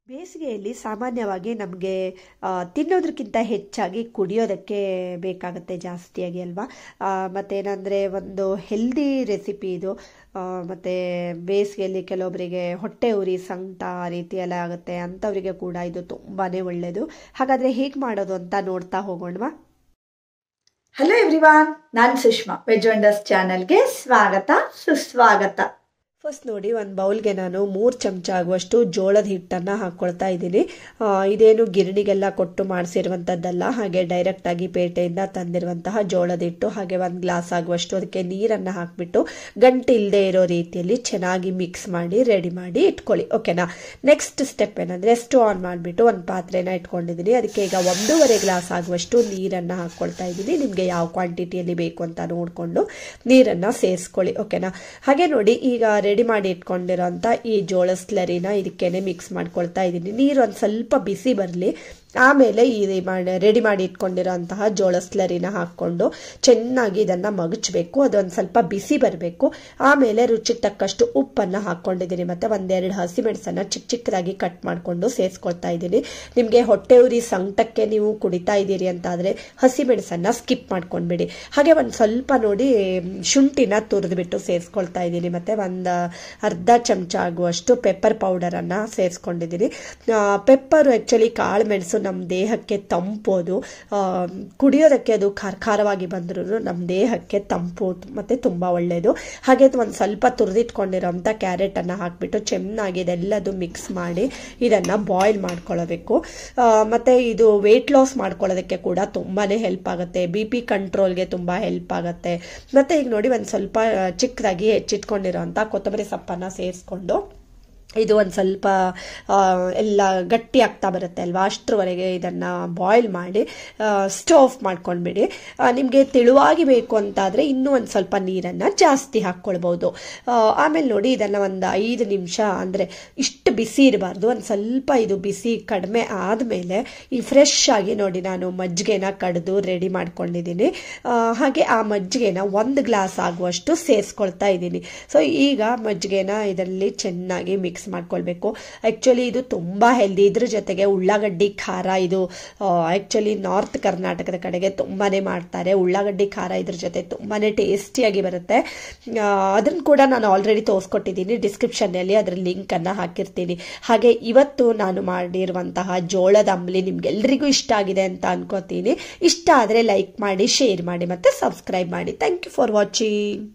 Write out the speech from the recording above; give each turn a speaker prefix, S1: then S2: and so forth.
S1: ಬೇಸಿಗೆಯಲ್ಲಿ ಸಾಮಾನ್ಯವಾಗಿ ನಮಗೆ ತಿನ್ನೋದಕ್ಕಿಂತ ಹೆಚ್ಚಾಗಿ ಕುಡಿಯೋದಕ್ಕೆ ಬೇಕಾಗುತ್ತೆ ಜಾಸ್ತಿಯಾಗಿ ಅಲ್ವಾ. ಮತ್ತೇನಂದರೆ ಒಂದು ಹೆಲ್ದಿ ರೆಸಿಪಿ ಇದು. ಮತ್ತು ಬೇಸಿಗೆಯಲ್ಲಿ ಕೆಲವೊಬ್ಬರಿಗೆ ಹೊಟ್ಟೆ ಉರಿ, ಸಂಕಟ ಆ ರೀತಿ ಎಲ್ಲ ಆಗುತ್ತೆ, ಅಂಥವರಿಗೆ ಕೂಡ ಇದು ತುಂಬಾ ಒಳ್ಳೆಯದು. ಹಾಗಾದರೆ ಹೇಗೆ ಮಾಡೋದು ಅಂತ ನೋಡ್ತಾ ಹೋಗೋಣವಾ.
S2: ಹಲೋ ಎವ್ರಿವಾನ್, ನಾನು ಸುಷ್ಮಾ. ವೆಜ್ ವಂಡರ್ಸ್ ಚಾನಲ್ಗೆ ಸ್ವಾಗತ, ಸುಸ್ವಾಗತ.
S1: ಫಸ್ಟ್ ನೋಡಿ, ಒಂದು ಬೌಲ್ಗೆ ನಾನು 3 ಚಮಚ ಆಗುವಷ್ಟು ಜೋಳದ ಹಿಟ್ಟನ್ನು ಹಾಕ್ಕೊಳ್ತಾ ಇದ್ದೀನಿ. ಇದೇನು ಗಿರಣಿಗೆಲ್ಲ ಕೊಟ್ಟು ಮಾಡಿಸಿರುವಂಥದ್ದಲ್ಲ, ಹಾಗೆ ಡೈರೆಕ್ಟಾಗಿ ಪೇಟೆಯಿಂದ ತಂದಿರುವಂತಹ ಜೋಳದ ಹಿಟ್ಟು. ಹಾಗೆ 1 ಗ್ಲಾಸ್ ಆಗುವಷ್ಟು ಅದಕ್ಕೆ ನೀರನ್ನು ಹಾಕಿಬಿಟ್ಟು ಗಂಟು ಇಲ್ಲದೆ ಇರೋ ರೀತಿಯಲ್ಲಿ ಚೆನ್ನಾಗಿ ಮಿಕ್ಸ್ ಮಾಡಿ ರೆಡಿ ಮಾಡಿ ಇಟ್ಕೊಳ್ಳಿ. ಓಕೆನಾ. ನೆಕ್ಸ್ಟ್ ಸ್ಟೆಪ್ ಏನಂದರೆ, ಸ್ಟವ್ ಆನ್ ಮಾಡಿಬಿಟ್ಟು ಒಂದು ಪಾತ್ರೆನ ಇಟ್ಕೊಂಡಿದ್ದೀನಿ. ಅದಕ್ಕೆ ಈಗ 1.5 ಗ್ಲಾಸ್ ಆಗುವಷ್ಟು ನೀರನ್ನು ಹಾಕ್ಕೊಳ್ತಾ ಇದ್ದೀನಿ. ನಿಮಗೆ ಯಾವ ಕ್ವಾಂಟಿಟಿಯಲ್ಲಿ ಬೇಕು ಅಂತ ನೋಡಿಕೊಂಡು ನೀರನ್ನು ಸೇರಿಸ್ಕೊಳ್ಳಿ. ಓಕೆನಾ. ಹಾಗೆ ನೋಡಿ, ಈಗ ರೆಡಿ ಮಾಡಿ ಇಟ್ಕೊಂಡಿರೋಂಥ ಈ ಜೋಳ ಸ್ಲರಿನ ಇದಕ್ಕೇನೆ ಮಿಕ್ಸ್ ಮಾಡ್ಕೊಳ್ತಾ ಇದ್ದೀನಿ. ನೀರು ಒಂದು ಸ್ವಲ್ಪ ಬಿಸಿ ಬರಲಿ, ಆಮೇಲೆ ಈ ರೆಡಿ ಮಾಡಿ ಇಟ್ಕೊಂಡಿರೋಂತಹ ಜೋಳ ಸ್ಲರಿನ ಹಾಕ್ಕೊಂಡು ಚೆನ್ನಾಗಿ ಇದನ್ನು ಮಗಚಬೇಕು. ಅದೊಂದು ಸ್ವಲ್ಪ ಬಿಸಿ ಬರಬೇಕು. ಆಮೇಲೆ ರುಚಿಗೆ ತಕ್ಕಷ್ಟು ಉಪ್ಪನ್ನು ಹಾಕ್ಕೊಂಡಿದ್ದೀನಿ. ಮತ್ತು 1-2 ಹಸಿಮೆಣಸನ್ನು ಚಿಕ್ಕದಾಗಿ ಕಟ್ ಮಾಡಿಕೊಂಡು ಸೇರಿಸ್ಕೊಳ್ತಾ ಇದ್ದೀನಿ. ನಿಮಗೆ ಹೊಟ್ಟೆ ಉರಿ ಸಂಕಟಕ್ಕೆ ನೀವು ಕುಡಿತಾ ಇದ್ದೀರಿ ಅಂತಾದರೆ ಹಸಿಮೆಣಸನ್ನು ಸ್ಕಿಪ್ ಮಾಡ್ಕೊಂಡ್ಬಿಡಿ. ಹಾಗೆ ಒಂದು ಸ್ವಲ್ಪ ನೋಡಿ ಶುಂಠಿನ ತುರಿದ್ಬಿಟ್ಟು ಸೇರಿಸ್ಕೊಳ್ತಾ ಇದ್ದೀನಿ. ಮತ್ತು 1/2 ಚಮಚ ಆಗುವಷ್ಟು ಪೆಪ್ಪರ್ ಪೌಡರನ್ನು ಸೇರಿಸ್ಕೊಂಡಿದ್ದೀನಿ. ಪೆಪ್ಪರು ಆ್ಯಕ್ಚುಲಿ ಕಾಳು ಮೆಣಸು ನಮ್ಮ ದೇಹಕ್ಕೆ ತಂಪೋದು. ಕುಡಿಯೋದಕ್ಕೆ ಅದು ಖಾರವಾಗಿ ಬಂದರೂ ನಮ್ಮ ದೇಹಕ್ಕೆ ತಂಪು ಮತ್ತು ತುಂಬ ಒಳ್ಳೆಯದು. ಹಾಗೆ ಒಂದು ಸ್ವಲ್ಪ ತುರಿದಿಟ್ಕೊಂಡಿರೋಂಥ ಕ್ಯಾರೆಟನ್ನು ಹಾಕಿಬಿಟ್ಟು ಚೆನ್ನಾಗಿ ಇದೆಲ್ಲದು ಮಿಕ್ಸ್ ಮಾಡಿ ಇದನ್ನು ಬಾಯ್ಲ್ ಮಾಡ್ಕೊಳ್ಳಬೇಕು. ಮತ್ತು ಇದು ವೆಯ್ಟ್ ಲಾಸ್ ಮಾಡ್ಕೊಳ್ಳೋದಕ್ಕೆ ಕೂಡ ತುಂಬಾ ಹೆಲ್ಪ್ ಆಗುತ್ತೆ. BP ಕಂಟ್ರೋಲ್ಗೆ ತುಂಬ ಹೆಲ್ಪ್ ಆಗುತ್ತೆ. ಮತ್ತು ಈಗ ನೋಡಿ, ಒಂದು ಸ್ವಲ್ಪ ಚಿಕ್ಕದಾಗಿ ಹೆಚ್ಚಿಟ್ಕೊಂಡಿರೋಂಥ ಕೊತ್ತಂಬರಿ ಸೊಪ್ಪನ್ನು ಸೇರಿಸ್ಕೊಂಡು ಇದು ಒಂದು ಸ್ವಲ್ಪ ಎಲ್ಲ ಗಟ್ಟಿ ಆಗ್ತಾ ಬರುತ್ತೆ ಅಲ್ವಾ, ಅಷ್ಟರವರೆಗೆ ಇದನ್ನು ಬಾಯ್ಲ್ ಮಾಡಿ ಸ್ಟವ್ ಆಫ್ ಮಾಡ್ಕೊಂಡ್ಬಿಡಿ. ನಿಮಗೆ ತೆಳುವಾಗಿ ಬೇಕು ಅಂತಾದರೆ ಇನ್ನೂ ಒಂದು ಸ್ವಲ್ಪ ನೀರನ್ನು ಜಾಸ್ತಿ ಹಾಕ್ಕೊಳ್ಬೋದು. ಆಮೇಲೆ ನೋಡಿ, ಇದನ್ನು ಒಂದು 5 ನಿಮಿಷ, ಅಂದರೆ ಇಷ್ಟು ಬಿಸಿ ಇರಬಾರ್ದು, ಒಂದು ಸ್ವಲ್ಪ ಇದು ಬಿಸಿ ಕಡಿಮೆ ಆದಮೇಲೆ ಈ ಫ್ರೆಶ್ ಆಗಿ ನೋಡಿ ನಾನು ಮಜ್ಜಿಗೆನ ಕಡಿದು ರೆಡಿ ಮಾಡ್ಕೊಂಡಿದ್ದೀನಿ. ಹಾಗೆ ಆ ಮಜ್ಜಿಗೆನ 1 ಗ್ಲಾಸ್ ಆಗುವಷ್ಟು ಸೇರಿಸ್ಕೊಳ್ತಾ ಇದ್ದೀನಿ. ಸೊ ಈಗ ಮಜ್ಜಿಗೆನ ಇದರಲ್ಲಿ ಚೆನ್ನಾಗಿ ಮಿಕ್ಸ್ ಮಾಡ್ಕೊಳ್ಬೇಕು. ಆ್ಯಕ್ಚುಲಿ ಇದು ತುಂಬ ಹೆಲ್ದಿ. ಇದ್ರ ಜೊತೆಗೆ ಉಳ್ಳಾಗಡ್ಡಿ ಖಾರ, ಇದು ಆ್ಯಕ್ಚುಲಿ ನಾರ್ತ್ ಕರ್ನಾಟಕದ ಕಡೆಗೆ ತುಂಬಾ ಮಾಡ್ತಾರೆ. ಉಳ್ಳಾಗಡ್ಡಿ ಖಾರ ಇದ್ರ ಜೊತೆ ತುಂಬಾ ಟೇಸ್ಟಿಯಾಗಿ ಬರುತ್ತೆ. ಅದನ್ನು ಕೂಡ ನಾನು ಆಲ್ರೆಡಿ ತೋರಿಸ್ಕೊಟ್ಟಿದ್ದೀನಿ, ಡಿಸ್ಕ್ರಿಪ್ಷನ್ನಲ್ಲಿ ಅದರ ಲಿಂಕನ್ನು ಹಾಕಿರ್ತೀನಿ. ಹಾಗೆ ಇವತ್ತು ನಾನು ಮಾಡಿರುವಂತಹ ಜೋಳದ ಅಂಬಲಿ ನಿಮ್ಗೆಲ್ರಿಗೂ ಇಷ್ಟ ಆಗಿದೆ ಅಂತ ಅನ್ಕೋತೀನಿ. ಇಷ್ಟ ಆದರೆ ಲೈಕ್ ಮಾಡಿ, ಶೇರ್ ಮಾಡಿ ಮತ್ತು ಸಬ್ಸ್ಕ್ರೈಬ್ ಮಾಡಿ. Thank you for watching.